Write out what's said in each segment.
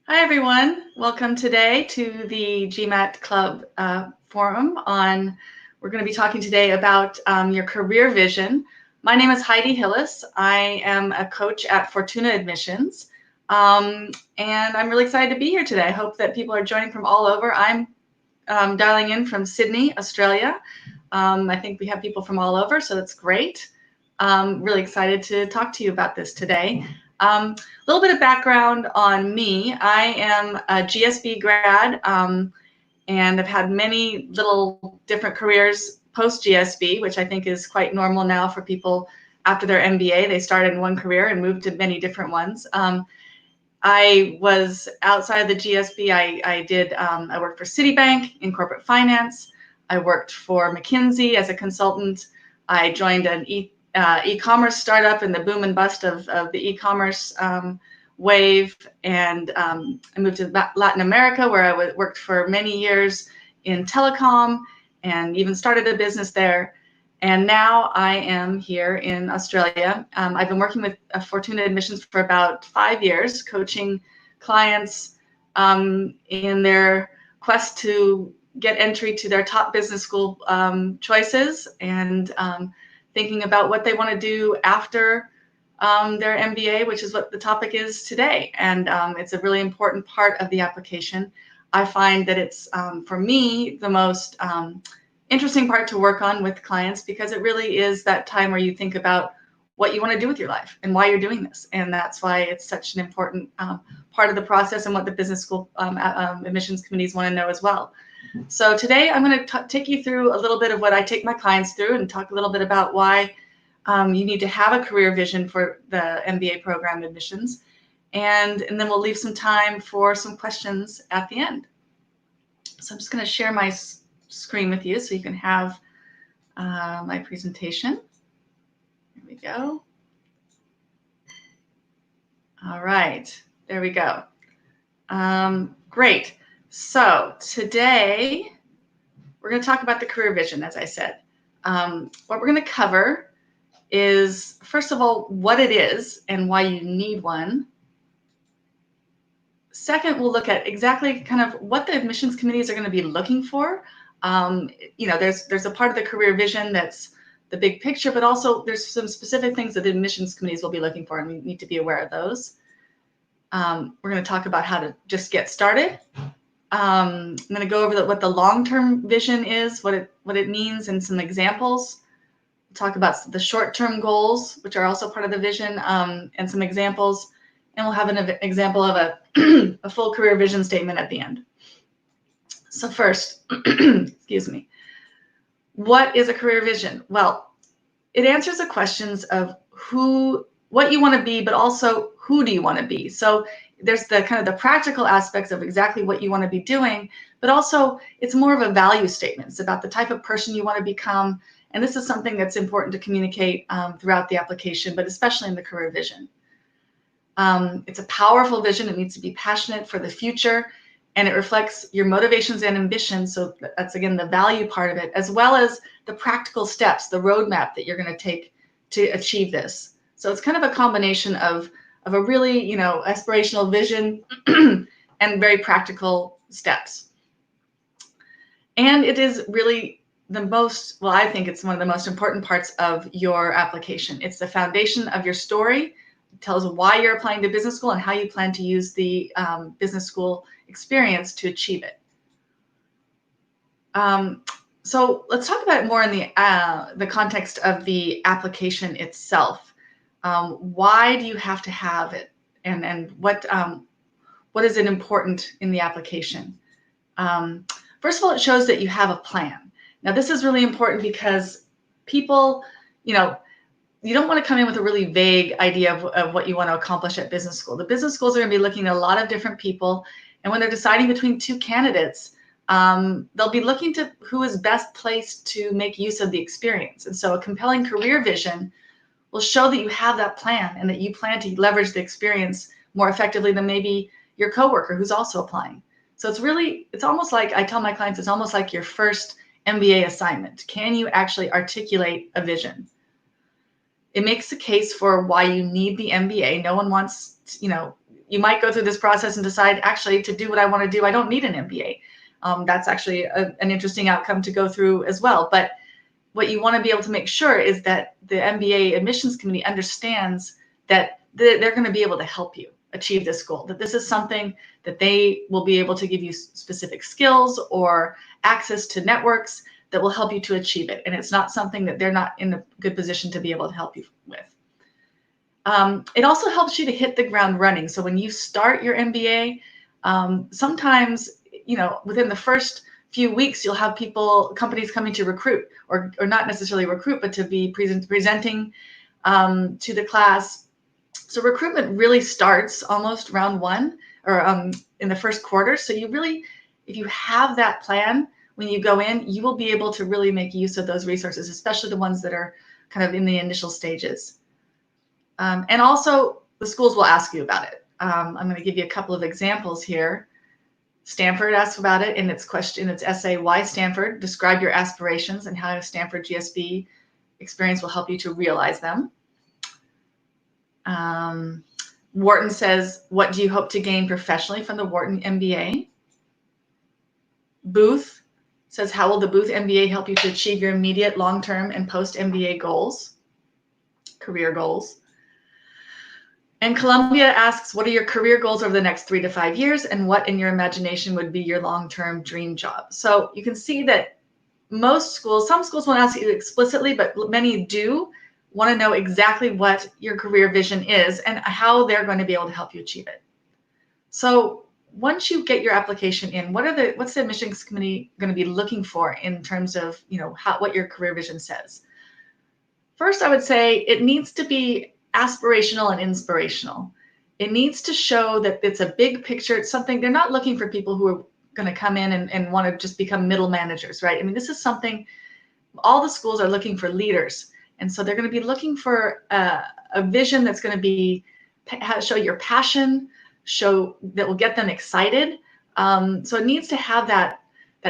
Hi, everyone. Welcome today to the GMAT Club forum we're going to be talking today about your career vision. My name is Heidi Hillis. I am a coach at Fortuna Admissions, and I'm really excited to be here today. I hope that people are joining from all over. I'm dialing in from Sydney, Australia. I think we have people from all over, so that's great. Really excited to talk to you about this today. A little bit of background on me. I am a GSB grad, and I've had many little different careers post-GSB, which I think is quite normal now for people after their MBA. They start in one career and move to many different ones. I was outside the GSB. I worked for Citibank in corporate finance. I worked for McKinsey as a consultant. I joined an e-commerce startup in the boom and bust of the e-commerce wave, and I moved to Latin America, where I worked for many years in telecom and even started a business there. And now I am here in Australia. I've been working with Fortuna Admissions for about 5 years, coaching clients in their quest to get entry to their top business school choices, and thinking about what they want to do after their MBA, which is what the topic is today. And it's a really important part of the application. I find that it's, for me, the most interesting part to work on with clients, because it really is that time where you think about what you want to do with your life and why you're doing this. And that's why it's such an important part of the process, and what the business school admissions committees want to know as well. So today I'm going to take you through a little bit of what I take my clients through, and talk a little bit about why you need to have a career vision for the MBA program admissions. And then we'll leave some time for some questions at the end. So I'm just going to share my screen with you so you can have my presentation. Here we go. All right, there we go. Great. So today we're going to talk about the career vision, as I said. What we're going to cover is, first of all, what it is and why you need one. Second, we'll look at exactly kind of what the admissions committees are going to be looking for. There's a part of the career vision that's the big picture, but also there's some specific things that the admissions committees will be looking for, and we need to be aware of those. We're going to talk about how to just get started. I'm going to go over what the long-term vision is, what it means, and some examples. We'll talk about the short-term goals, which are also part of the vision, and some examples. And we'll have an example of a full career vision statement at the end. So first, excuse me, what is a career vision? Well, it answers the questions of what you want to be, but also who do you want to be. So there's the kind of the practical aspects of exactly what you want to be doing, but also it's more of a value statement. It's about the type of person you want to become. And this is something that's important to communicate throughout the application, but especially in the career vision. It's a powerful vision. It needs to be passionate for the future, and it reflects your motivations and ambitions. So that's, again, the value part of it, as well as the practical steps, the roadmap that you're going to take to achieve this. So it's kind of a combination of a really, aspirational vision and very practical steps. And it is really I think it's one of the most important parts of your application. It's the foundation of your story. It tells why you're applying to business school and how you plan to use the business school experience to achieve it. So let's talk about it more in the context of the application itself. Why do you have to have it, and what is it important in the application? First of all, it shows that you have a plan. Now, this is really important because people, you don't want to come in with a really vague idea of what you want to accomplish at business school. The business schools are going to be looking at a lot of different people, and when they're deciding between two candidates, they'll be looking to who is best placed to make use of the experience. And so a compelling career vision will show that you have that plan, and that you plan to leverage the experience more effectively than maybe your coworker who's also applying. So it's almost like, I tell my clients, it's almost like your first MBA assignment. Can you actually articulate a vision? It makes a case for why you need the MBA. No one wants, you you might go through this process and decide, actually, to do what I want to do, I don't need an MBA. That's actually an interesting outcome to go through as well. But what you want to be able to make sure is that the MBA admissions committee understands that they're going to be able to help you achieve this goal, that this is something that they will be able to give you specific skills or access to networks that will help you to achieve it. And it's not something that they're not in a good position to be able to help you with. It also helps you to hit the ground running. So when you start your MBA, sometimes, within the first few weeks, you'll have companies coming to recruit, or not necessarily recruit, but to be presenting to the class. So recruitment really starts almost round one, or in the first quarter. So you really, if you have that plan, when you go in, you will be able to really make use of those resources, especially the ones that are kind of in the initial stages. And also, the schools will ask you about it. I'm going to give you a couple of examples here. Stanford asks about it in its essay, Why Stanford? Describe your aspirations and how a Stanford GSB experience will help you to realize them. Wharton says, what do you hope to gain professionally from the Wharton MBA? Booth says, how will the Booth MBA help you to achieve your immediate, long-term, and post-MBA goals, career goals? And Columbia asks, what are your career goals over the next 3 to 5 years, and what in your imagination would be your long-term dream job? So you can see that some schools won't ask you explicitly, but many do want to know exactly what your career vision is and how they're going to be able to help you achieve it. So once you get your application in, what's the admissions committee going to be looking for in terms of what your career vision says? First, I would say it needs to be aspirational and inspirational. It needs to show that it's a big picture. It's something, they're not looking for people who are going to come in and want to just become middle managers, right? I mean, this is something, all the schools are looking for leaders. And so they're going to be looking for a vision that's going to show your passion, that will get them excited. So it needs to have that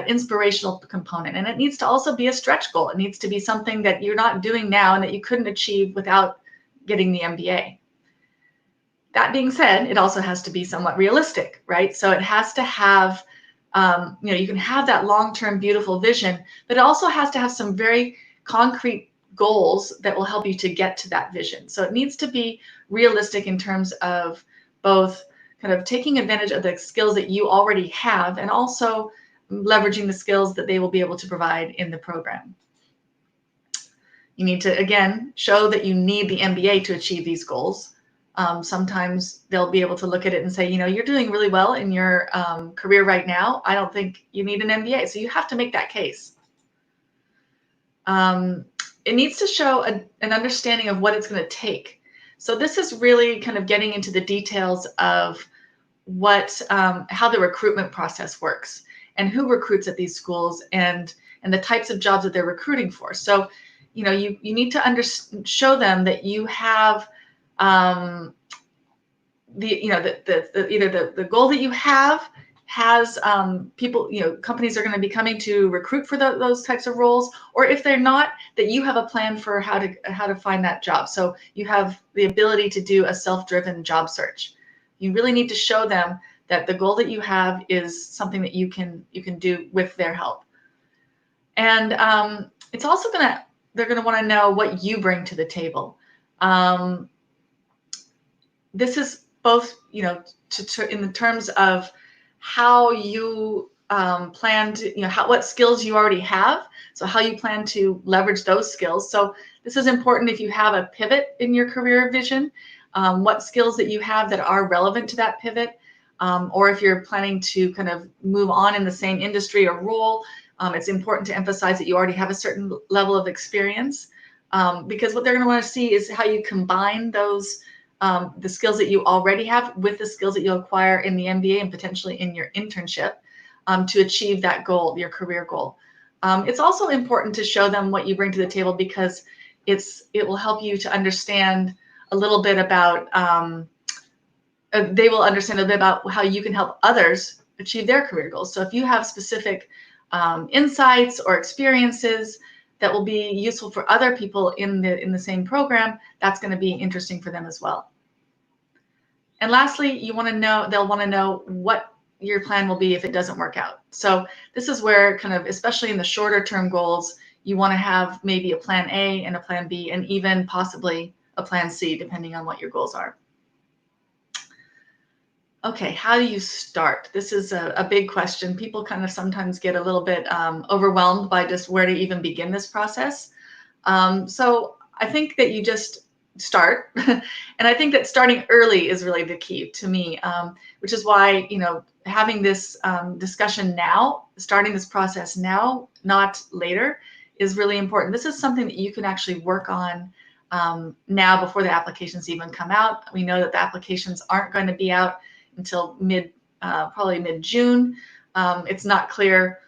inspirational component. And it needs to also be a stretch goal. It needs to be something that you're not doing now and that you couldn't achieve without getting the MBA. That being said, it also has to be somewhat realistic, right? So it has to have, you can have that long-term beautiful vision, but it also has to have some very concrete goals that will help you to get to that vision. So it needs to be realistic in terms of both kind of taking advantage of the skills that you already have and also leveraging the skills that they will be able to provide in the program. You need to, again, show that you need the MBA to achieve these goals. Sometimes they'll be able to look at it and say, you're doing really well in your career right now. I don't think you need an MBA. So you have to make that case. It needs to show an understanding of what it's going to take. So this is really kind of getting into the details of how the recruitment process works and who recruits at these schools and the types of jobs that they're recruiting for. So you need to show them that you have either the goal that you have has people, companies are going to be coming to recruit for those types of roles, or if they're not, that you have a plan for how to find that job. So you have the ability to do a self-driven job search. You really need to show them that the goal that you have is something that you can do with their help. And it's also they're going to want to know what you bring to the table. This is both, in the terms of how you plan to, what skills you already have. So how you plan to leverage those skills. So this is important if you have a pivot in your career vision, what skills that you have that are relevant to that pivot, or if you're planning to kind of move on in the same industry or role. It's important to emphasize that you already have a certain level of experience, because what they're going to want to see is how you combine those, the skills that you already have with the skills that you'll acquire in the MBA and potentially in your internship to achieve that goal, your career goal. It's also important to show them what you bring to the table because it will help you to understand a little bit about, they will understand a bit about how you can help others achieve their career goals. So if you have specific insights or experiences that will be useful for other people in the same program, that's going to be interesting for them as well. And lastly, they'll want to know what your plan will be if it doesn't work out. So this is where kind of, especially in the shorter term goals, you want to have maybe a plan A and a plan B and even possibly a plan C, depending on what your goals are. Okay, how do you start? This is a big question. People kind of sometimes get a little bit overwhelmed by just where to even begin this process. So I think that you just start. And I think that starting early is really the key to me, which is why, having this discussion now, starting this process now, not later, is really important. This is something that you can actually work on now before the applications even come out. We know that the applications aren't going to be out until probably mid-June. It's not clear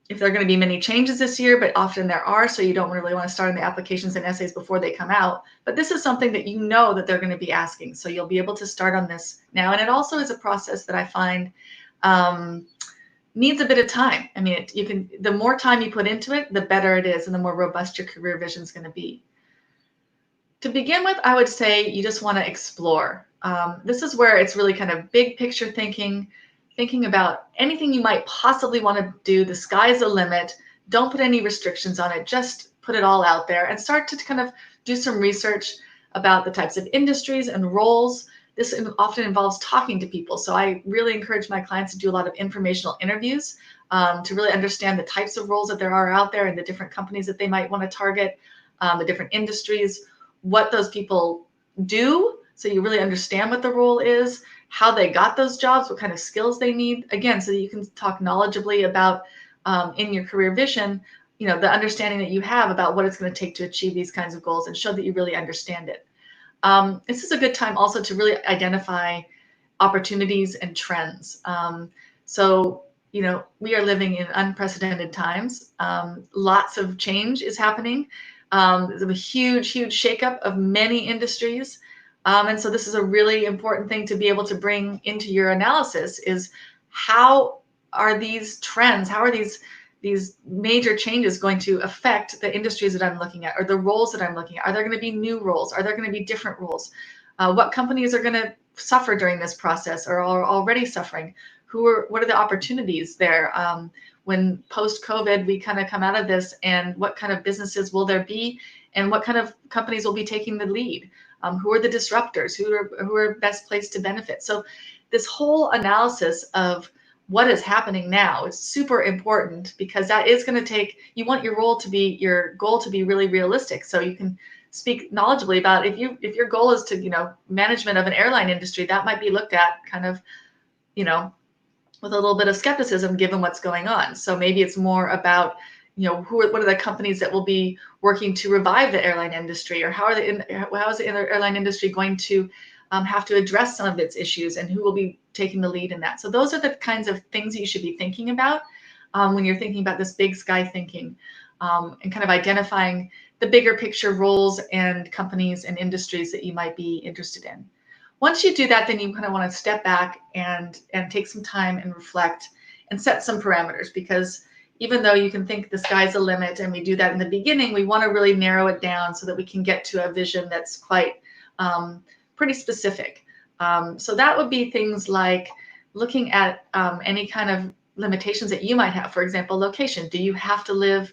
if there are going to be many changes this year, but often there are, so you don't really want to start on the applications and essays before they come out. But this is something that you know that they're going to be asking, so you'll be able to start on this now. And it also is a process that I find needs a bit of time. I mean, the more time you put into it, the better it is, and the more robust your career vision is going to be. To begin with, I would say you just want to explore. This is where it's really kind of big picture thinking about anything you might possibly want to do. The sky's the limit. Don't put any restrictions on it. Just put it all out there and start to kind of do some research about the types of industries and roles. This often involves talking to people. So I really encourage my clients to do a lot of informational interviews to really understand the types of roles that there are out there and the different companies that they might want to target, the different industries, what those people do, so you really understand what the role is, how they got those jobs, what kind of skills they need, again, so that you can talk knowledgeably about in your career vision, the understanding that you have about what it's going to take to achieve these kinds of goals and show that you really understand it. This is a good time also to really identify opportunities and trends. So we are living in unprecedented times. Lots of change is happening. There's a huge shakeup of many industries. And so this is a really important thing to be able to bring into your analysis is how are these trends, how are these major changes going to affect the industries that I'm looking at or the roles that I'm looking at? Are there going to be new roles? Are there going to be different roles? What companies are going to suffer during this process or are already suffering? What are the opportunities there? When post-COVID, we kind of come out of this, and what kind of businesses will there be, and what kind of companies will be taking the lead? Who are the disruptors? Who are best placed to benefit? So this whole analysis of what is happening now is super important because that is going to you want your goal to be really realistic. So you can speak knowledgeably about if your goal is to, management of an airline industry, that might be looked at kind of, with a little bit of skepticism given what's going on. So maybe it's more about, what are the companies that will be working to revive the airline industry, or how is the airline industry going to have to address some of its issues, and who will be taking the lead in that. So those are the kinds of things you should be thinking about when you're thinking about this big sky thinking, and kind of identifying the bigger picture roles and companies and industries that you might be interested in. Once you do that, then you kind of want to step back and take some time and reflect and set some parameters, because even though you can think the sky's the limit and we do that in the beginning, we want to really narrow it down so that we can get to a vision that's quite pretty specific. So that would be things like looking at any kind of limitations that you might have. For example, location. Do you have to live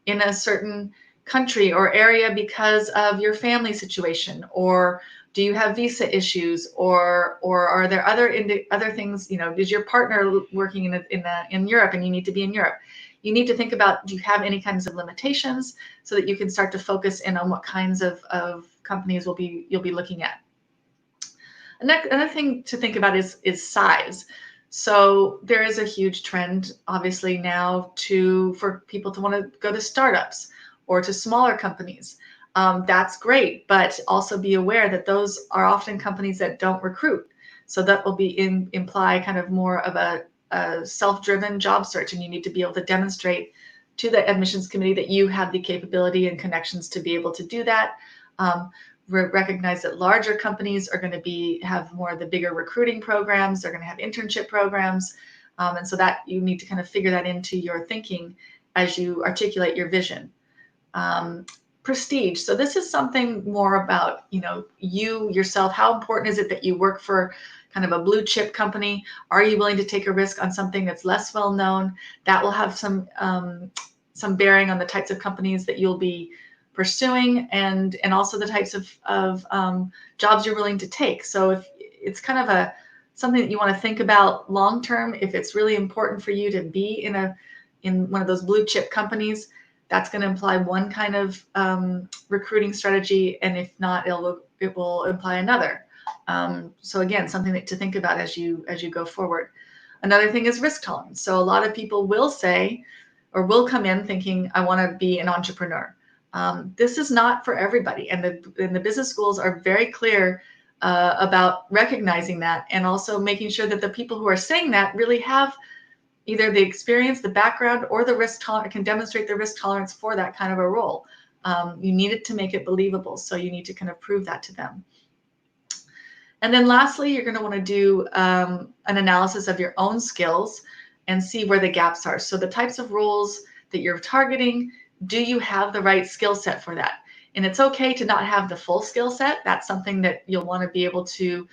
in a certain country or area because of your family situation, or do you have visa issues, or are there other things? Is your partner working in Europe and you need to be in Europe? You need to think about, do you have any kinds of limitations so that you can start to focus in on what kinds of companies you'll be looking at. Another thing to think about is size. So there is a huge trend, obviously, now for people to want to go to startups or to smaller companies. That's great, but also be aware that those are often companies that don't recruit. So that will imply kind of more of a self-driven job search, and you need to be able to demonstrate to the admissions committee that you have the capability and connections to be able to do that. Recognize that larger companies are going to have more of the bigger recruiting programs. They're going to have internship programs, and so that you need to kind of figure that into your thinking as you articulate your vision. prestige. So this is something more about, you yourself. How important is it that you work for kind of a blue chip company? Are you willing to take a risk on something that's less well known? That will have some bearing on the types of companies that you'll be pursuing, and also the types of jobs you're willing to take. So if it's kind of something that you want to think about long term, if it's really important for you to be in one of those blue chip companies, that's going to imply one kind of recruiting strategy, and if not, it will imply another. So again, something to think about as you go forward. Another thing is risk tolerance. So a lot of people will say, or will come in thinking, I want to be an entrepreneur. This is not for everybody, and the business schools are very clear about recognizing that, and also making sure that the people who are saying that really have either the experience, the background, or the risk tolerance, can demonstrate the risk tolerance for that kind of a role. You need it to make it believable, so you need to kind of prove that to them. And then lastly, you're going to want to do an analysis of your own skills and see where the gaps are. So the types of roles that you're targeting, do you have the right skill set for that? And it's okay to not have the full skill set. That's something that you'll want to be able to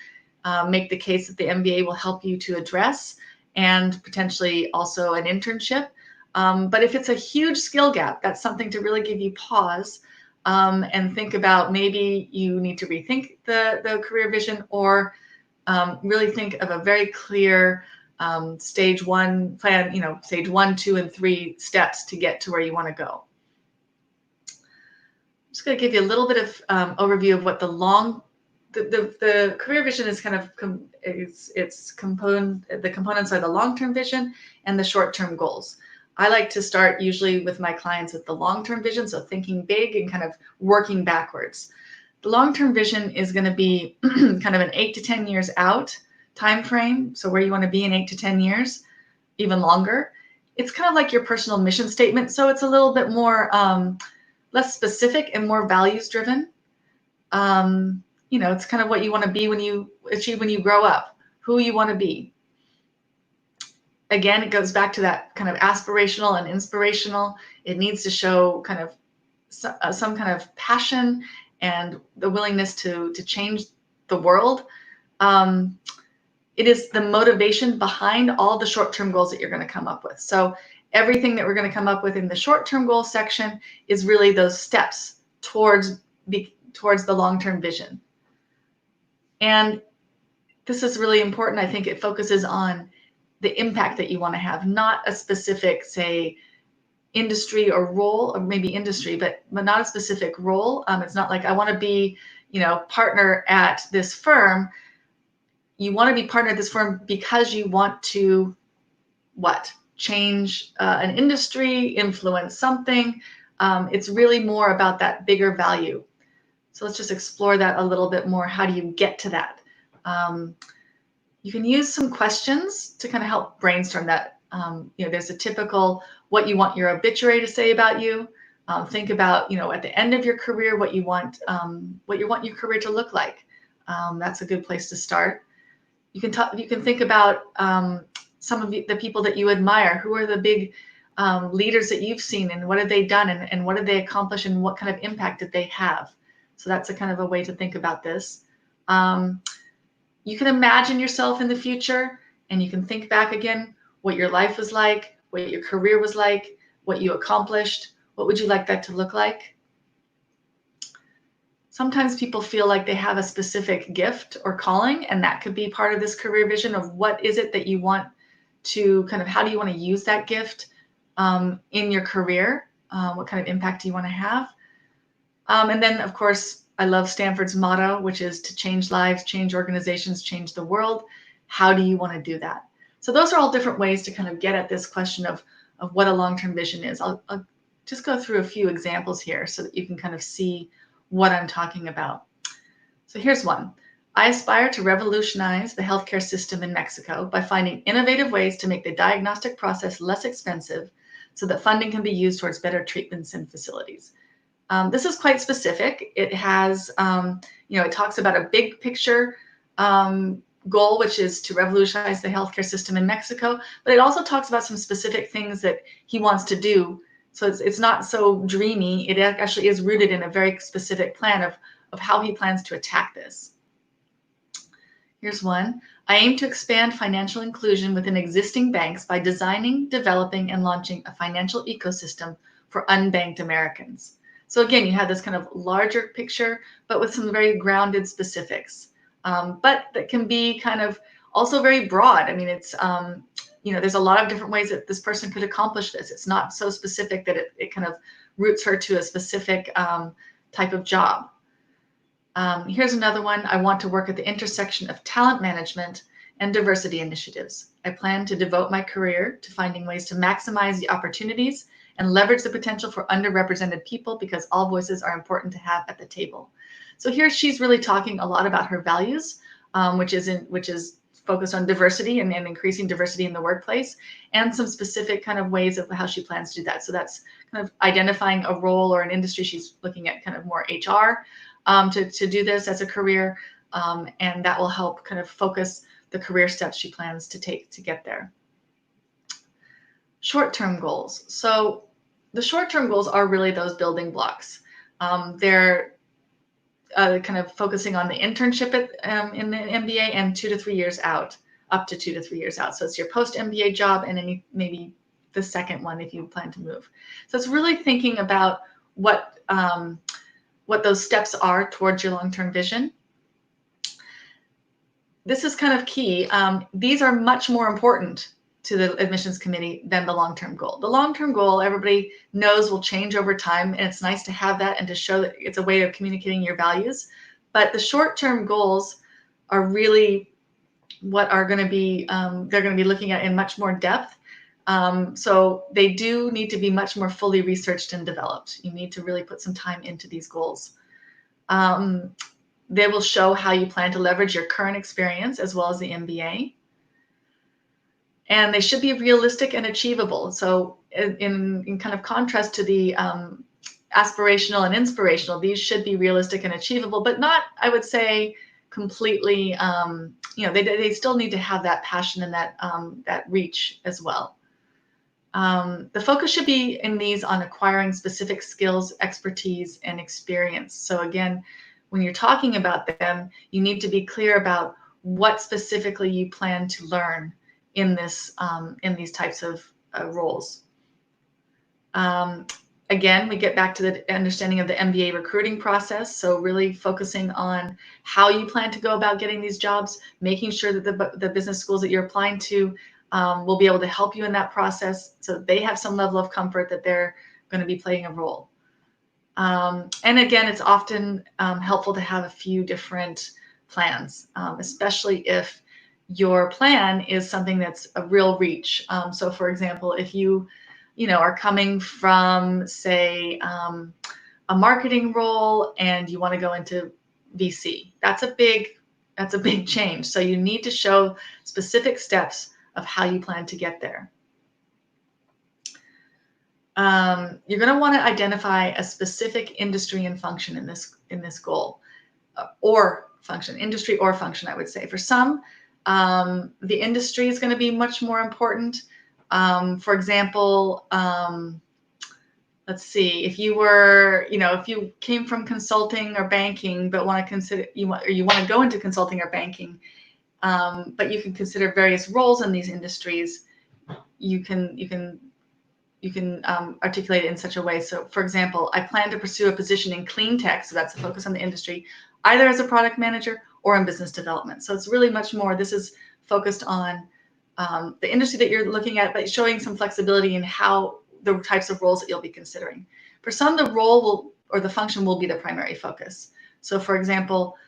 make the case that the MBA will help you to address, and potentially also an internship. But if it's a huge skill gap, that's something to really give you pause and think about. Maybe you need to rethink the career vision, or really think of a very clear stage one plan, stage 1, 2, and 3 steps to get to where you want to go. I'm just going to give you a little bit of overview of what the career vision is. Kind of the components are the long-term vision and the short-term goals. I like to start usually with my clients with the long-term vision, so thinking big and kind of working backwards. The long-term vision is going to be kind of an 8 to 10 years out time frame, so where you want to be in 8 to 10 years, even longer. It's kind of like your personal mission statement, so it's a little bit more less specific and more values driven. It's kind of what you want to be when you grow up, who you want to be. Again, it goes back to that kind of aspirational and inspirational. It needs to show kind of some kind of passion and the willingness to change the world. It is the motivation behind all the short-term goals that you're going to come up with. So everything that we're going to come up with in the short-term goal section is really those steps towards the long-term vision. And this is really important. I think it focuses on the impact that you want to have, not a specific, say, industry or role, or maybe industry, but not a specific role. It's not like I want to be, partner at this firm. You want to be partner at this firm because you want to change an industry, influence something. It's really more about that bigger value. So let's just explore that a little bit more. How do you get to that? You can use some questions to kind of help brainstorm that. There's a typical what you want your obituary to say about you. Think about, at the end of your career, what you want your career to look like. That's a good place to start. You can think about some of the people that you admire. Who are the big leaders that you've seen, and what have they done, and what did they accomplish, and what kind of impact did they have? So that's a kind of a way to think about this. You can imagine yourself in the future, and you can think back again what your life was like, what your career was like, what you accomplished. What would you like that to look like? Sometimes people feel like they have a specific gift or calling, and that could be part of this career vision of what is it that you want to how do you want to use that gift in your career? What kind of impact do you want to have? And then, of course, I love Stanford's motto, which is to change lives, change organizations, change the world. How do you want to do that? So those are all different ways to kind of get at this question of what a long-term vision is. I'll just go through a few examples here so that you can kind of see what I'm talking about. So here's one. I aspire to revolutionize the healthcare system in Mexico by finding innovative ways to make the diagnostic process less expensive so that funding can be used towards better treatments and facilities. This is quite specific. It has, it talks about a big picture goal, which is to revolutionize the healthcare system in Mexico, but it also talks about some specific things that he wants to do So it's not so dreamy. It actually is rooted in a very specific plan of how he plans to attack this. Here's one. I aim to expand financial inclusion within existing banks by designing, developing, and launching a financial ecosystem for unbanked Americans. So again, you have this kind of larger picture, but with some very grounded specifics. But that can be kind of also very broad. I mean, it's, there's a lot of different ways that this person could accomplish this. It's not so specific that it kind of roots her to a specific type of job. Here's another one. I want to work at the intersection of talent management and diversity initiatives. I plan to devote my career to finding ways to maximize the opportunities and leverage the potential for underrepresented people because all voices are important to have at the table. So here she's really talking a lot about her values, which is focused on diversity and increasing diversity in the workplace, and some specific kind of ways of how she plans to do that. So that's kind of identifying a role or an industry. She's looking at kind of more HR to do this as a career, and that will help kind of focus the career steps she plans to take to get there. Short-term goals. So the short-term goals are really those building blocks. They're kind of focusing on the internship in the MBA and 2 to 3 years out, up to 2 to 3 years out. So it's your post-MBA job and then maybe the second one if you plan to move. So it's really thinking about what those steps are towards your long-term vision. This is kind of key. These are much more important to the admissions committee than the long-term goal. The long-term goal, everybody knows, will change over time, and it's nice to have that and to show that it's a way of communicating your values. But the short-term goals are really what are going to be, they're going to be looking at in much more depth. So they do need to be much more fully researched and developed. You need to really put some time into these goals. They will show how you plan to leverage your current experience as well as the MBA. And they should be realistic and achievable. So in kind of contrast to the aspirational and inspirational, these should be realistic and achievable, but not, I would say, completely, they still need to have that passion and that reach as well. The focus should be in these on acquiring specific skills, expertise, and experience. So again, when you're talking about them, you need to be clear about what specifically you plan to learn in these types of roles. Again, we get back to the understanding of the MBA recruiting process. So really focusing on how you plan to go about getting these jobs, making sure that the business schools that you're applying to will be able to help you in that process, so they have some level of comfort that they're going to be playing a role. And again, it's often helpful to have a few different plans, especially if your plan is something that's a real reach. So for example, if you are coming from, say, a marketing role and you want to go into VC, that's a big change. So you need to show specific steps of how you plan to get there. You're going to want to identify a specific industry and function in this goal, or function, industry or function, I would say. For some, the industry is going to be much more important. For example, let's see, if you were, if you came from consulting or banking, but want to go into consulting or banking, but you can consider various roles in these industries, you can articulate it in such a way. So for example, I plan to pursue a position in clean tech, so that's a focus on the industry, either as a product manager or in business development. So it's really much more, this is focused on the industry that you're looking at, but showing some flexibility in how the types of roles that you'll be considering. For some, the role or the function will be the primary focus. So for example,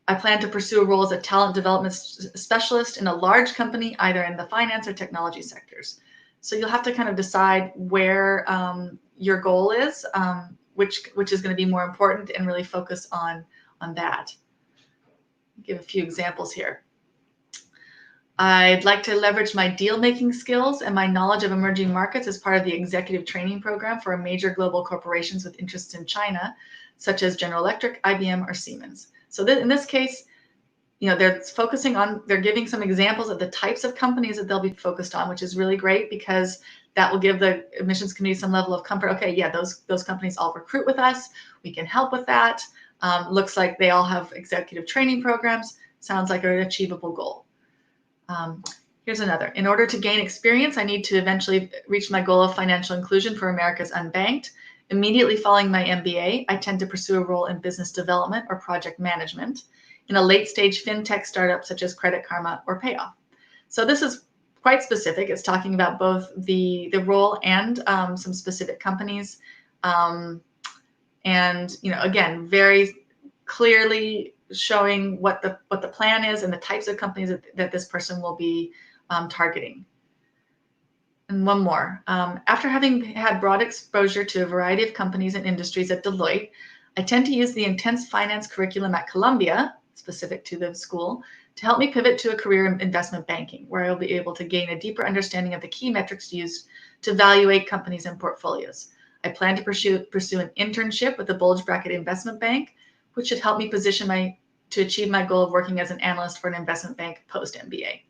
I plan to pursue a role as a talent development specialist in a large company, either in the finance or technology sectors. So you'll have to kind of decide where your goal is, which is going to be more important, and really focus on that. I'll give a few examples here. I'd like to leverage my deal-making skills and my knowledge of emerging markets as part of the executive training program for major global corporations with interests in China, such as General Electric, IBM, or Siemens. So in this case, they're focusing on, they're giving some examples of the types of companies that they'll be focused on, which is really great because that will give the admissions committee some level of comfort. Okay, yeah, those companies all recruit with us. We can help with that. Looks like they all have executive training programs. Sounds like an achievable goal. Here's another. In order to gain experience, I need to eventually reach my goal of financial inclusion for America's unbanked. Immediately following my MBA, I tend to pursue a role in business development or project management in a late-stage fintech startup such as Credit Karma or Payoff. So this is quite specific. It's talking about both the role and some specific companies. And, again, very clearly showing what the plan is and the types of companies that this person will be targeting. And one more. After having had broad exposure to a variety of companies and industries at Deloitte, I tend to use the intense finance curriculum at Columbia, specific to the school, to help me pivot to a career in investment banking, where I will be able to gain a deeper understanding of the key metrics used to evaluate companies and portfolios. I plan to pursue an internship with the Bulge Bracket Investment Bank, which should help me position to achieve my goal of working as an analyst for an investment bank post-MBA.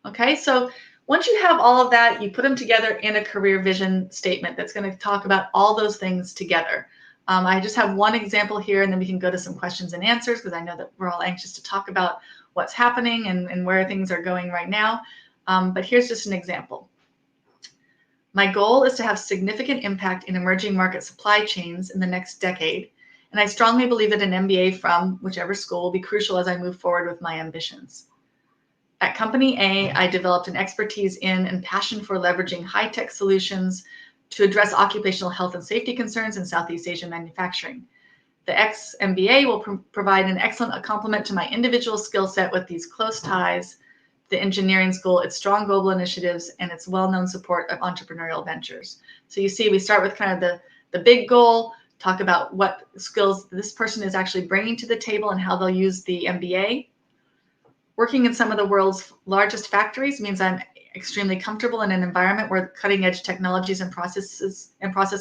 Okay, so once you have all of that, you put them together in a career vision statement that's going to talk about all those things together. I just have one example here, and then we can go to some questions and answers because I know that we're all anxious to talk about what's happening and where things are going right now. But here's just an example. My goal is to have significant impact in emerging market supply chains in the next decade, and I strongly believe that an MBA from whichever school will be crucial as I move forward with my ambitions. At Company A, I developed an expertise in and passion for leveraging high-tech solutions to address occupational health and safety concerns in Southeast Asian manufacturing. The ex-MBA will provide an excellent complement to my individual skill set with these close ties, the engineering school, its strong global initiatives, and its well-known support of entrepreneurial ventures. So you see, we start with kind of the big goal, talk about what skills this person is actually bringing to the table and how they'll use the MBA. Working in some of the world's largest factories means I'm extremely comfortable in an environment where cutting-edge technologies and processes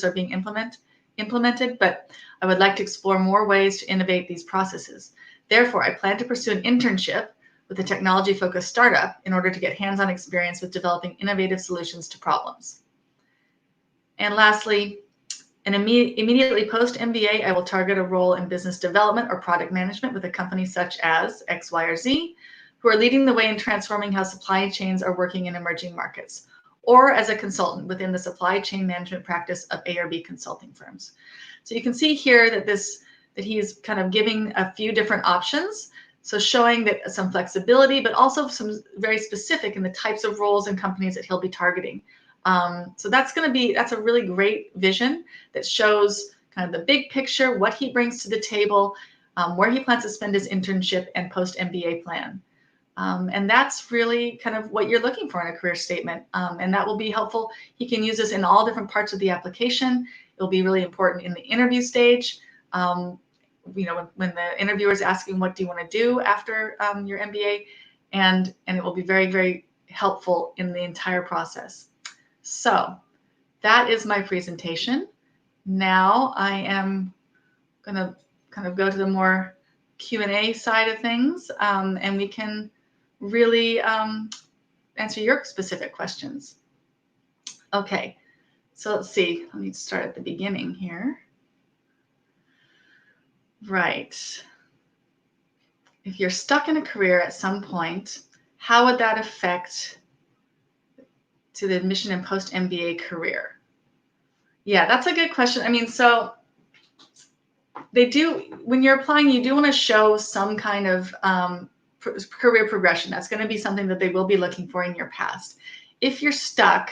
are being implemented, but I would like to explore more ways to innovate these processes. Therefore, I plan to pursue an internship with a technology-focused startup in order to get hands-on experience with developing innovative solutions to problems. And lastly, immediately post-MBA, I will target a role in business development or product management with a company such as X, Y, or Z, who are leading the way in transforming how supply chains are working in emerging markets, or as a consultant within the supply chain management practice of A or B consulting firms. So you can see here that he's kind of giving a few different options. So showing that some flexibility, but also some very specific in the types of roles and companies that he'll be targeting. So that's a really great vision that shows kind of the big picture, what he brings to the table, where he plans to spend his internship and post-MBA plan. And that's really kind of what you're looking for in a career statement. And that will be helpful. He can use this in all different parts of the application. It'll be really important in the interview stage. When the interviewer is asking, what do you want to do after your MBA? And it will be very, very helpful in the entire process. So that is my presentation. Now I am going to kind of go to the more Q&A side of things, and we can really answer your specific questions. Okay, so let's see. Let me start at the beginning here. Right. If you're stuck in a career at some point, how would that affect to the admission and post-MBA career? Yeah, that's a good question. I mean, so they do, when you're applying, you do want to show some kind of career progression. That's going to be something that they will be looking for in your past. If you're stuck,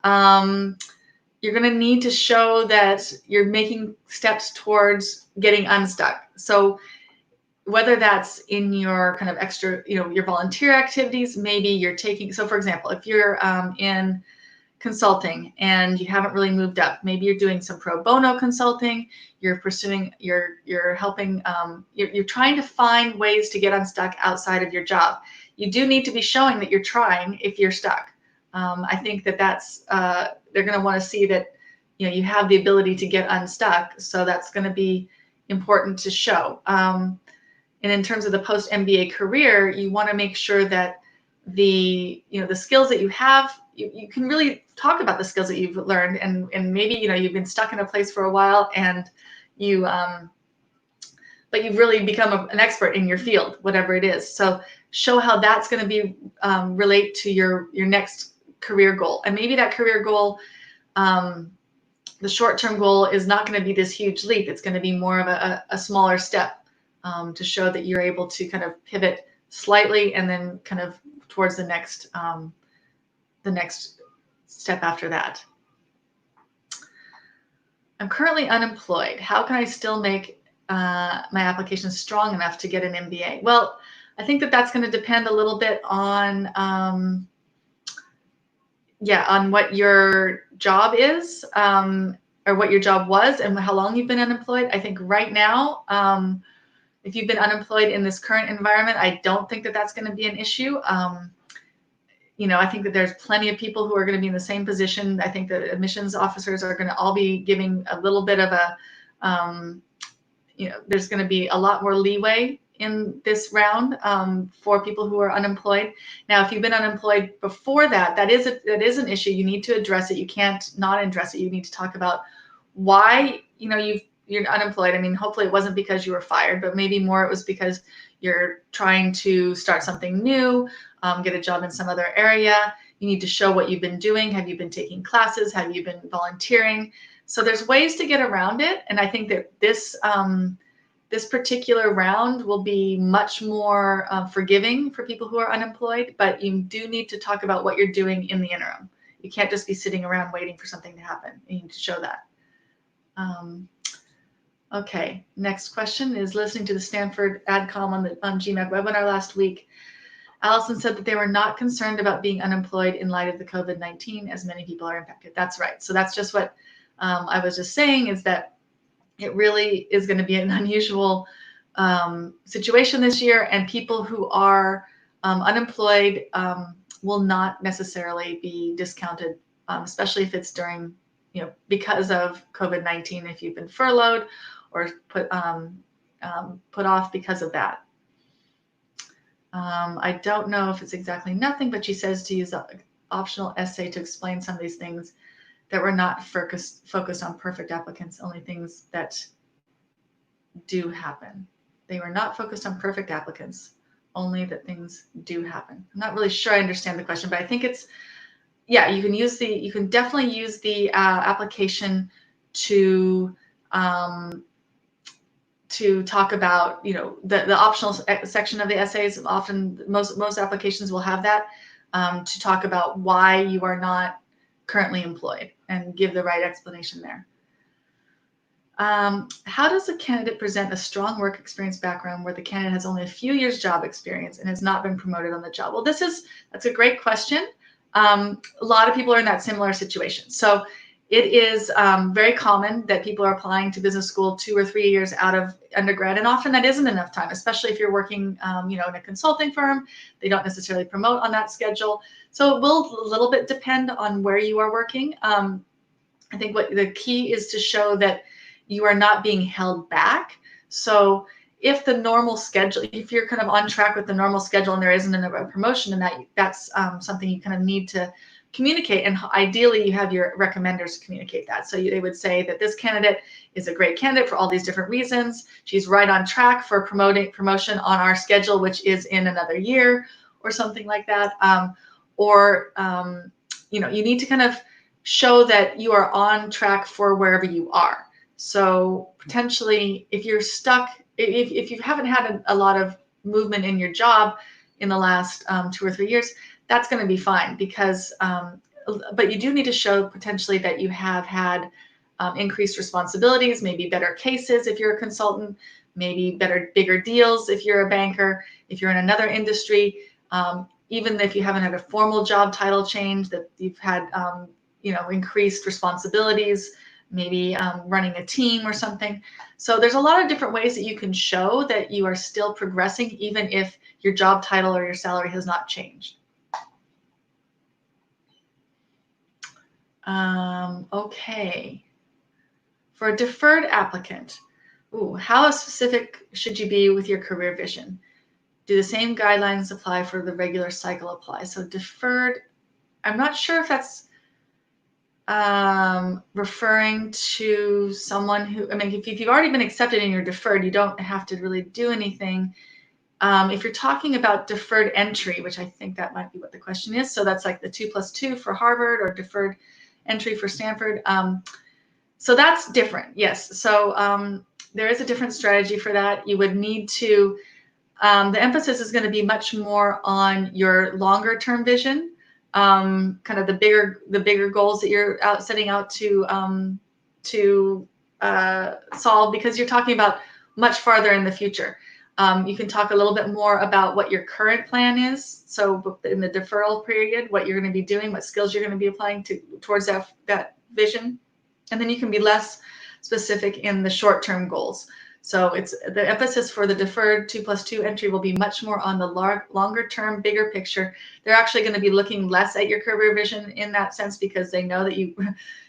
you're going to need to show that you're making steps towards getting unstuck. So whether that's in your kind of extra, your volunteer activities, maybe you're taking, so for example, if you're in consulting and you haven't really moved up, maybe you're doing some pro bono consulting, you're pursuing, you're helping, you're trying to find ways to get unstuck outside of your job. You do need to be showing that you're trying if you're stuck. I think that's, they're going to want to see that, you have the ability to get unstuck. So that's going to be important to show. And in terms of the post-MBA career, you want to make sure that the skills that you have, you can really talk about the skills that you've learned, and maybe you've been stuck in a place for a while, and you but you've really become an expert in your field, whatever it is. So show how that's going to be relate to your next career goal. And maybe that career goal, the short-term goal, is not going to be this huge leap. It's going to be more of a smaller step to show that you're able to kind of pivot slightly and then kind of towards the next step after that. I'm currently unemployed. How can I still make my application strong enough to get an MBA? Well, I think that's going to depend a little bit on on what your job is, or what your job was, and how long you've been unemployed. I think right now, if you've been unemployed in this current environment, I don't think that's going to be an issue. I think that there's plenty of people who are going to be in the same position. I think the admissions officers are going to all be giving a little bit of a, there's going to be a lot more leeway in this round for people who are unemployed. Now, if you've been unemployed before that is an issue. You need to address it. You can't not address it. You need to talk about why you're unemployed. I mean, hopefully it wasn't because you were fired, but maybe more it was because you're trying to start something new, get a job in some other area. You need to show what you've been doing. Have you been taking classes? Have you been volunteering? So there's ways to get around it. And I think that this particular round will be much more forgiving for people who are unemployed, but you do need to talk about what you're doing in the interim. You can't just be sitting around waiting for something to happen. You need to show that. Okay, next question is, listening to the Stanford AdCom on GMAT webinar last week, Allison said that they were not concerned about being unemployed in light of the COVID-19, as many people are impacted. That's right. So that's just what I was just saying, is that it really is going to be an unusual situation this year, and people who are unemployed will not necessarily be discounted, especially if it's during, because of COVID-19, if you've been furloughed or put off because of that. I don't know if it's exactly nothing, but she says to use an optional essay to explain some of these things that were not focused on perfect applicants, only things that do happen. They were not focused on perfect applicants, only that things do happen. I'm not really sure I understand the question, but I think it's, you can definitely use the application to talk about, the optional section of the essays. Often most applications will have that to talk about why you are not currently employed and give the right explanation there. How does a candidate present a strong work experience background where the candidate has only a few years job experience and has not been promoted on the job? Well, that's a great question. A lot of people are in that similar situation. So it is very common that people are applying to business school 2 or 3 years out of undergrad, and often that isn't enough time, especially if you're working in a consulting firm. They don't necessarily promote on that schedule. So it will a little bit depend on where you are working. I think what the key is to show that you are not being held back. So if the normal schedule, if you're kind of on track with the normal schedule and there isn't a promotion, and that's something you kind of need to communicate, and ideally you have your recommenders communicate that. So they would say that this candidate is a great candidate for all these different reasons. She's right on track for promotion on our schedule, which is in another year or something like that. You need to kind of show that you are on track for wherever you are. So potentially, if you're stuck, if you haven't had a lot of movement in your job in the last 2 or 3 years, that's going to be fine, because, but you do need to show potentially that you have had increased responsibilities, maybe better cases if you're a consultant, maybe bigger deals if you're a banker, if you're in another industry, even if you haven't had a formal job title change, that you've had, increased responsibilities, maybe running a team or something. So there's a lot of different ways that you can show that you are still progressing, even if your job title or your salary has not changed. Okay. For a deferred applicant, Ooh, how specific should you be with your career vision? Do the same guidelines apply for the regular cycle apply? So deferred, I'm not sure if that's referring to someone who, I mean, if you've already been accepted and you're deferred, you don't have to really do anything. If you're talking about deferred entry, which I think that might be what the question is, so that's like the 2+2 for Harvard or deferred entry for Stanford. So that's different, yes. So there is a different strategy for that. You would need to, the emphasis is going to be much more on your longer term vision, kind of the bigger goals that you're setting out to solve, because you're talking about much farther in the future. You can talk a little bit more about what your current plan is. So in the deferral period, what you're going to be doing, what skills you're going to be applying towards that vision. And then you can be less specific in the short-term goals. So it's the emphasis for the deferred 2+2 entry will be much more on the longer term, bigger picture. They're actually going to be looking less at your career vision in that sense, because they know that you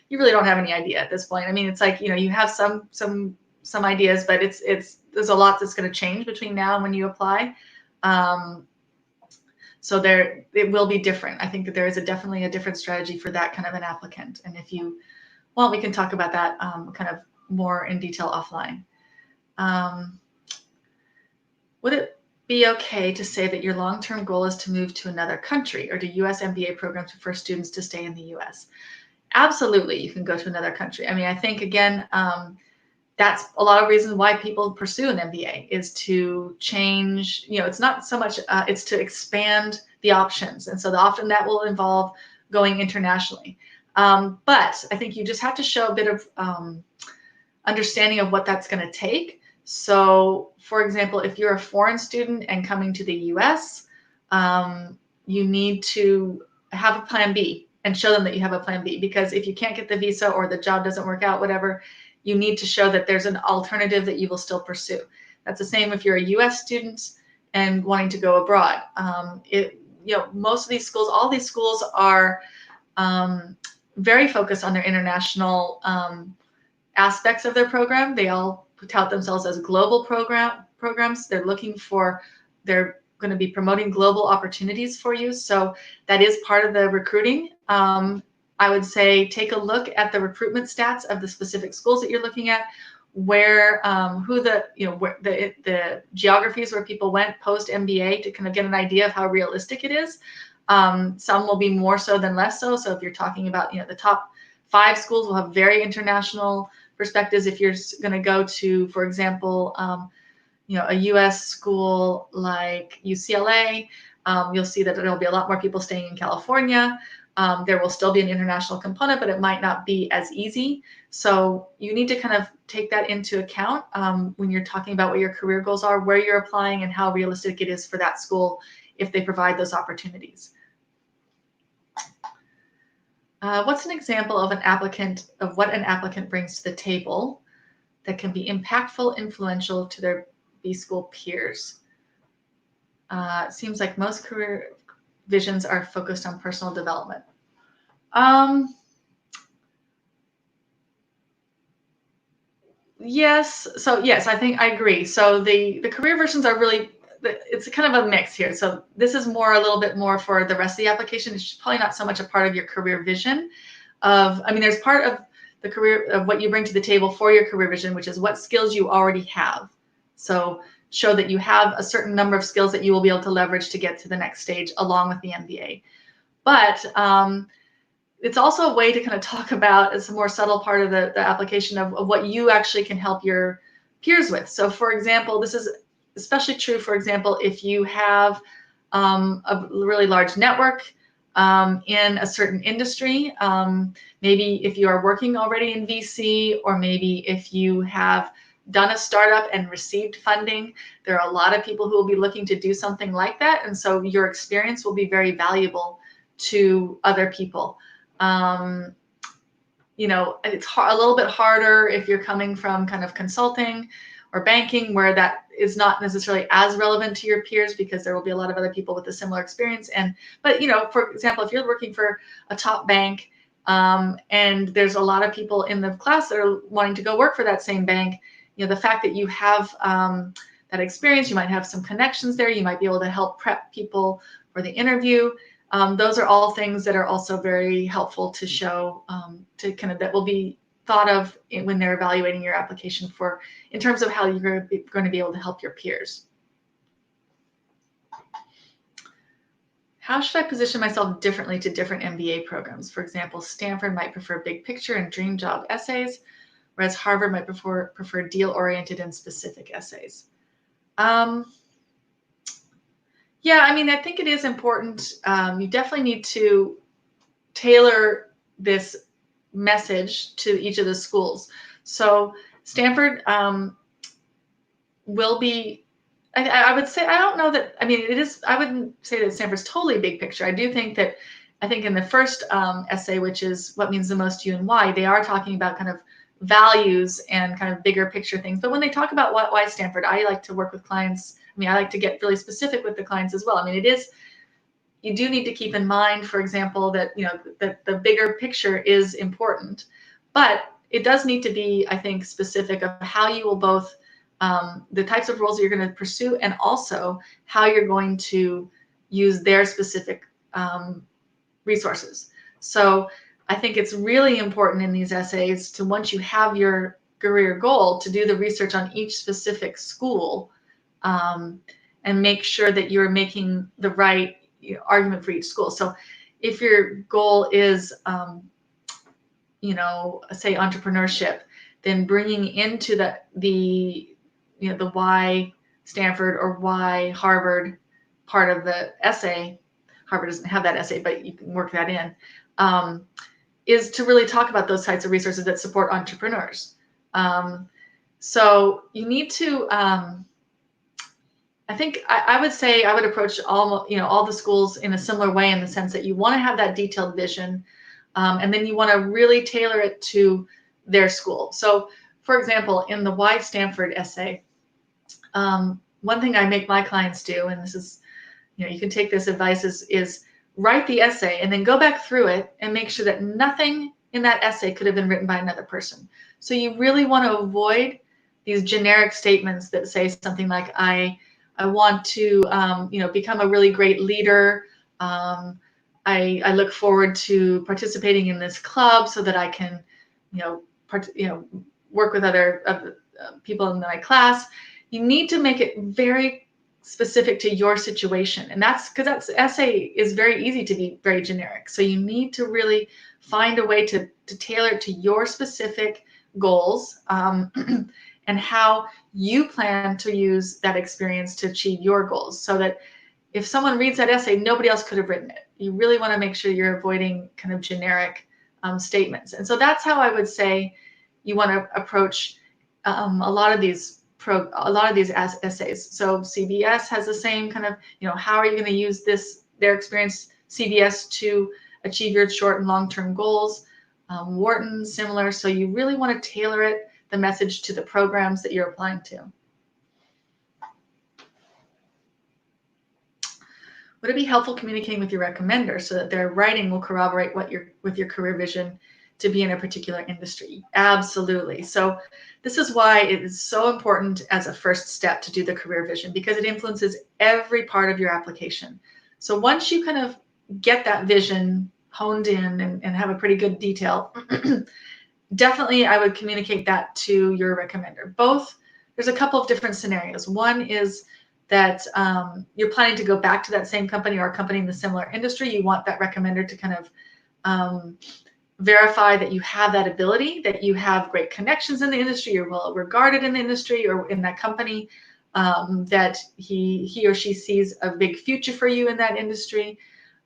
really don't have any idea at this point. I mean, it's like, you have some ideas, but there's a lot that's going to change between now and when you apply. So it will be different. I think that there is definitely a different strategy for that kind of an applicant. And if you want, we can talk about that kind of more in detail offline. Would it be okay to say that your long-term goal is to move to another country, or do U.S. MBA programs prefer students to stay in the U.S.? Absolutely, you can go to another country. I mean, I think, again, that's a lot of reasons why people pursue an MBA, is to change, it's not so much, it's to expand the options. And so often that will involve going internationally. But I think you just have to show a bit of understanding of what that's going to take. So, for example, if you're a foreign student and coming to the US, you need to have a plan B and show them that you have a plan B, because if you can't get the visa or the job doesn't work out, whatever, you need to show that there's an alternative that you will still pursue. That's the same if you're a US student and wanting to go abroad. Most of these schools, all these schools are very focused on their international aspects of their program. They all tout themselves as global programs. They're going to be promoting global opportunities for you. So that is part of the recruiting. I would say take a look at the recruitment stats of the specific schools that you're looking at, where the geographies where people went post MBA, to kind of get an idea of how realistic it is. Some will be more so than less so. So if you're talking about, the top 5 schools will have very international perspectives. If you're going to go to, for example, a U.S. school like UCLA, you'll see that there'll be a lot more people staying in California. There will still be an international component, but it might not be as easy. So you need to kind of take that into account when you're talking about what your career goals are, where you're applying, and how realistic it is for that school if they provide those opportunities. What's an example of what an applicant brings to the table that can be impactful, influential to their B school peers? It seems like most career visions are focused on personal development. Yes. So yes, I think I agree. So the career visions are really, it's kind of a mix here. So this is a little bit more for the rest of the application. It's probably not so much a part of your career vision there's part of the career of what you bring to the table for your career vision, which is what skills you already have. So show that you have a certain number of skills that you will be able to leverage to get to the next stage along with the MBA. But it's also a way to kind of talk about, it's a more subtle part of the application of what you actually can help your peers with. So for example, this is especially true, for example, if you have a really large network in a certain industry, maybe if you are working already in VC, or maybe if you have done a startup and received funding, there are a lot of people who will be looking to do something like that. And so your experience will be very valuable to other people. It's a little bit harder if you're coming from kind of consulting or banking, where that is not necessarily as relevant to your peers, because there will be a lot of other people with a similar experience. But for example, if you're working for a top bank, and there's a lot of people in the class that are wanting to go work for that same bank, the fact that you have that experience, you might have some connections there, you might be able to help prep people for the interview. Those are all things that are also very helpful to show, that will be thought of when they're evaluating your application in terms of how you're going to be able to help your peers. How should I position myself differently to different MBA programs? For example, Stanford might prefer big picture and dream job essays, whereas Harvard might prefer deal-oriented and specific essays. Yeah, I mean, I think it is important. You definitely need to tailor this message to each of the schools. So Stanford will be, I would say, I don't know that, I mean, it is, I wouldn't say that Stanford's totally big picture. I do think that, I think in the first essay, which is what means the most to you and why, they are talking about kind of values and kind of bigger picture things. But when they talk about why Stanford, I like to work with clients. I mean, I like to get really specific with the clients as well. I mean, it is, you do need to keep in mind, for example, that, that the bigger picture is important, but it does need to be, I think, specific of how you will both, the types of roles that you're going to pursue, and also how you're going to use their specific resources. So I think it's really important in these essays to, once you have your career goal, to do the research on each specific school, and make sure that you're making the right argument for each school. So if your goal is, say entrepreneurship, then bringing into the why Stanford or why Harvard part of the essay, Harvard doesn't have that essay, but you can work that in, is to really talk about those types of resources that support entrepreneurs. So you need to, I think I would say I would approach all the schools in a similar way, in the sense that you want to have that detailed vision, and then you want to really tailor it to their school. So, for example, in the Why Stanford essay, one thing I make my clients do, and this is, you can take this advice, is write the essay and then go back through it and make sure that nothing in that essay could have been written by another person. So you really want to avoid these generic statements that say something like, I want to, become a really great leader. I look forward to participating in this club so that I can, work with other people in my class. You need to make it very specific to your situation, and that's because essay is very easy to be very generic. So you need to really find a way to tailor it to your specific goals, and how you plan to use that experience to achieve your goals, so that if someone reads that essay, nobody else could have written it. You really want to make sure you're avoiding kind of generic statements. And so that's how I would say you want to approach a lot of these essays. So CBS has the same kind of, how are you going to use their experience, CBS, to achieve your short and long-term goals. Wharton, similar. So you really want to tailor the message to the programs that you're applying to. Would it be helpful communicating with your recommender so that their writing will corroborate with your career vision to be in a particular industry? Absolutely. So this is why it is so important as a first step to do the career vision, because it influences every part of your application. So once you kind of get that vision honed in and have a pretty good detail, definitely I would communicate that to your recommender. There's a couple of different scenarios. One is that you're planning to go back to that same company or a company in the similar industry. You want that recommender to kind of verify that you have that ability, that you have great connections in the industry, you're well regarded in the industry or in that company, that he or she sees a big future for you in that industry.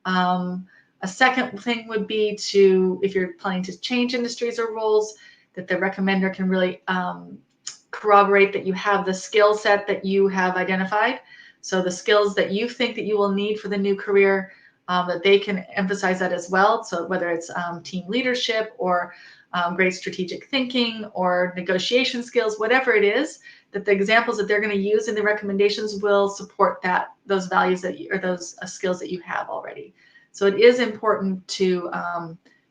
A second thing would be if you're planning to change industries or roles, that the recommender can really corroborate that you have the skill set that you have identified. So the skills that you think that you will need for the new career, that they can emphasize that as well. So whether it's team leadership or great strategic thinking or negotiation skills, whatever it is, that the examples that they're going to use in the recommendations will support those values those skills that you have already. So it is important to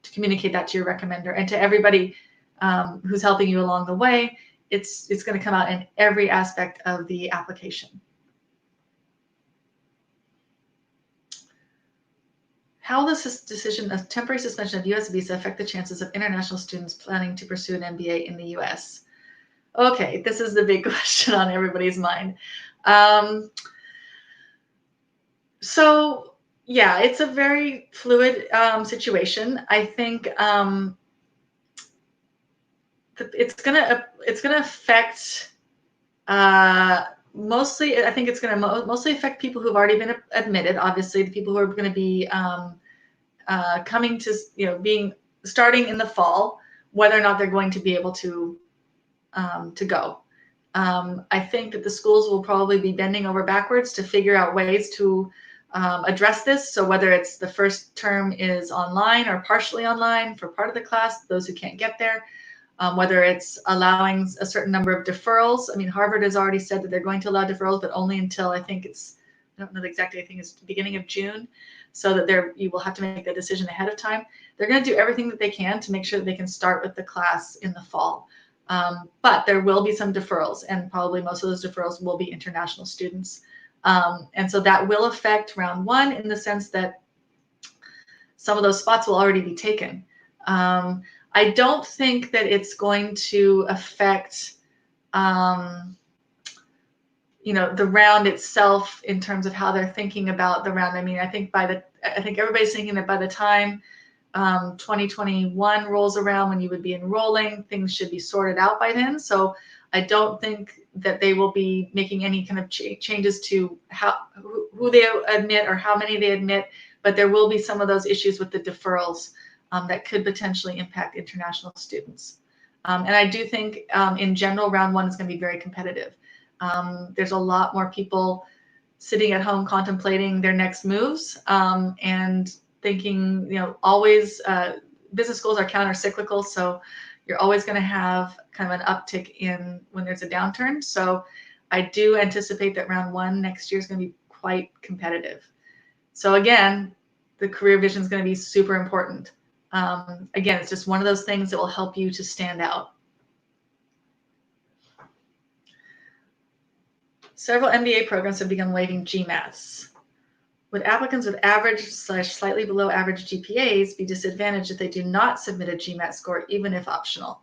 communicate that to your recommender and to everybody who's helping you along the way. it's going to come out in every aspect of the application. How will this decision of temporary suspension of U.S. visa affect the chances of international students planning to pursue an MBA in the U.S.? Okay, this is the big question on everybody's mind. So yeah, it's a very fluid situation. I think it's gonna affect mostly. I think it's gonna mostly affect people who've already been admitted. Obviously, the people who are going to be coming to starting in the fall, whether or not they're going to be able to go. I think that the schools will probably be bending over backwards to figure out ways to address this. So whether it's the first term is online or partially online for part of the class, those who can't get there, whether it's allowing a certain number of deferrals. I mean, Harvard has already said that they're going to allow deferrals, but only until I don't know the exact date, I think it's the beginning of June, so that you will have to make that decision ahead of time. They're going to do everything that they can to make sure that they can start with the class in the fall. But there will be some deferrals, and probably most of those deferrals will be international students. And so that will affect round one in the sense that some of those spots will already be taken. I don't think that it's going to affect, the round itself in terms of how they're thinking about the round. I mean, I think everybody's thinking that by the time 2021 rolls around, when you would be enrolling, things should be sorted out by then. So I don't think that they will be making any kind of changes to who they admit or how many they admit, but there will be some of those issues with the deferrals that could potentially impact international students. And I do think in general, round one is going to be very competitive. There's a lot more people sitting at home contemplating their next moves and thinking, always business schools are counter-cyclical, so you're always going to have kind of an uptick when there's a downturn. So I do anticipate that round one next year is going to be quite competitive. So again, the career vision is going to be super important. Again, it's just one of those things that will help you to stand out. Several MBA programs have begun waiving GMATs. Would applicants with average/slightly below average GPAs be disadvantaged if they do not submit a GMAT score, even if optional?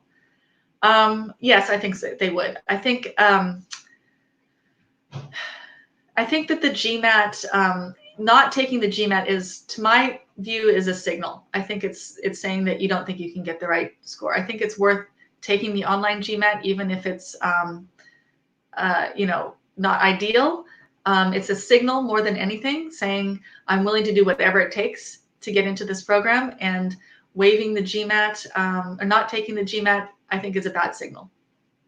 Yes, I think so. They would. I think that the GMAT, not taking the GMAT is, to my view, is a signal. I think it's saying that you don't think you can get the right score. I think it's worth taking the online GMAT, even if it's not ideal. It's a signal more than anything, saying I'm willing to do whatever it takes to get into this program, and waiving the GMAT or not taking the GMAT, I think, is a bad signal,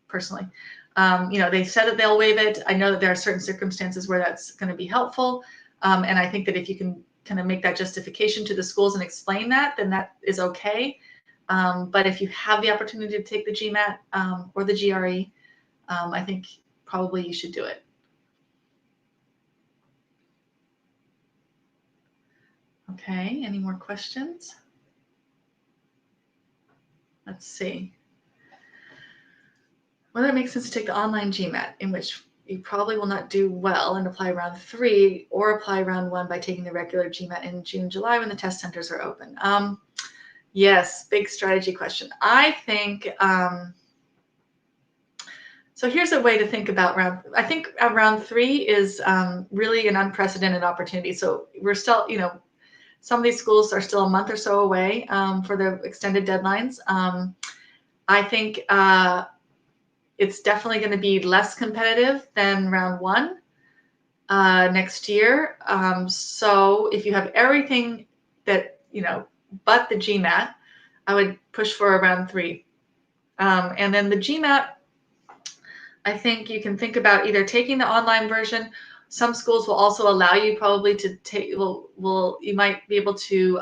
personally. They said that they'll waive it. I know that there are certain circumstances where that's going to be helpful. And I think that if you can kind of make that justification to the schools and explain that, then that is okay. But if you have the opportunity to take the GMAT or the GRE, I think probably you should do it. Okay, any more questions? Let's see. Whether it makes sense to take the online GMAT, in which you probably will not do well and apply round 3, or apply round 1 by taking the regular GMAT in June, July when the test centers are open. Yes, big strategy question. I think, so here's a way to think about round 3 is really an unprecedented opportunity. So we're still, some of these schools are still a month or so away for the extended deadlines. I think it's definitely going to be less competitive than round 1 next year. So if you have everything that, but the GMAT, I would push for a round 3. And then the GMAT, I think you can think about either taking the online version. Some schools will also allow you probably to take, you might be able to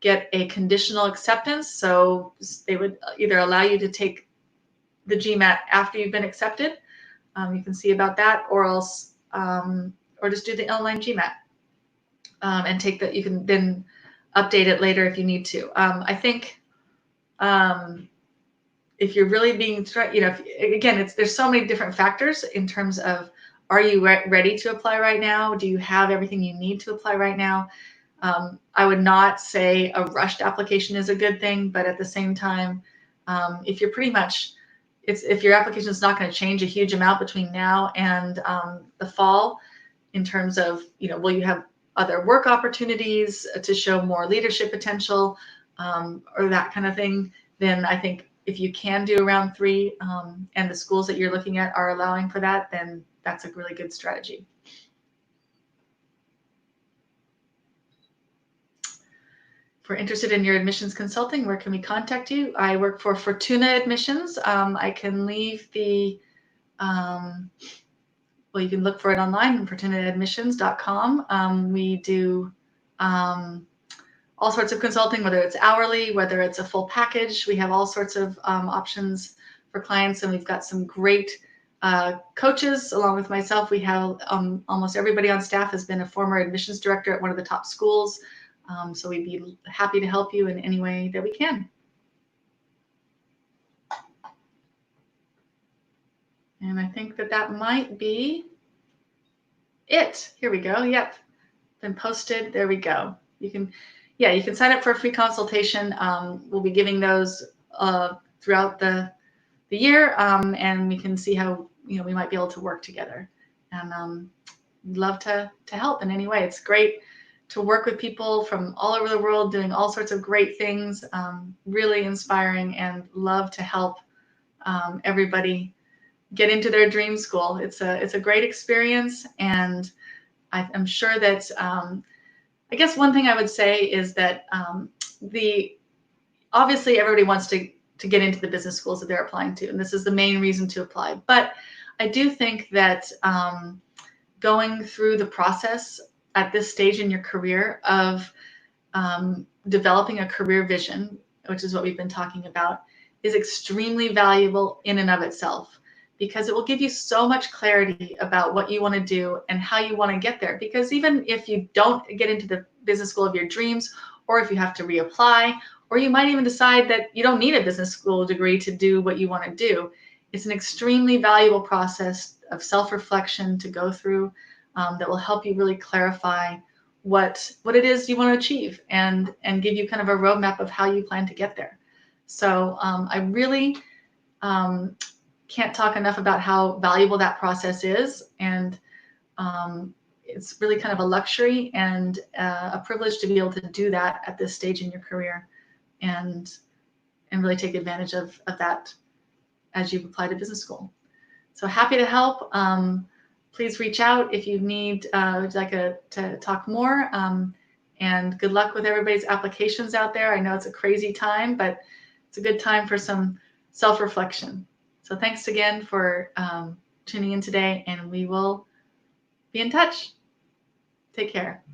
get a conditional acceptance. So they would either allow you to take the GMAT after you've been accepted. You can see about that, or else, or just do the online GMAT and take that. You can then update it later if you need to. I think if you're really being, again, there's so many different factors in terms of, are you ready to apply right now? Do you have everything you need to apply right now? I would not say a rushed application is a good thing, but at the same time, if you're pretty much, if your application is not going to change a huge amount between now and the fall, in terms of, will you have other work opportunities to show more leadership potential, or that kind of thing, then I think if you can do around 3, and the schools that you're looking at are allowing for that, then that's a really good strategy. If we're interested in your admissions consulting, where can we contact you? I work for Fortuna Admissions. I can leave the, well, you can look for it online, fortunaadmissions.com. We do all sorts of consulting, whether it's hourly, whether it's a full package. We have all sorts of options for clients, and we've got some great coaches along with myself. We have almost everybody on staff has been a former admissions director at one of the top schools. So we'd be happy to help you in any way that we can. And I think that might be it. Here we go. Yep. Been posted. There we go. You can sign up for a free consultation. We'll be giving those throughout the year, and we can see how we might be able to work together. And love to help in any way. It's great to work with people from all over the world doing all sorts of great things. Really inspiring, and love to help everybody get into their dream school. It's a great experience, and I'm sure that I guess one thing I would say is that obviously everybody wants to get into the business schools that they're applying to, and this is the main reason to apply. But I do think that going through the process at this stage in your career of developing a career vision, which is what we've been talking about, is extremely valuable in and of itself, because it will give you so much clarity about what you want to do and how you want to get there. Because even if you don't get into the business school of your dreams, or if you have to reapply, or you might even decide that you don't need a business school degree to do what you want to do, it's an extremely valuable process of self-reflection to go through that will help you really clarify what it is you want to achieve, and give you kind of a roadmap of how you plan to get there. So I really can't talk enough about how valuable that process is, and it's really kind of a luxury and a privilege to be able to do that at this stage in your career, and really take advantage of that as you apply to business school. So happy to help. Please reach out if you need to talk more, and good luck with everybody's applications out there. I know it's a crazy time, but it's a good time for some self-reflection. So thanks again for tuning in today, and we will be in touch. Take care.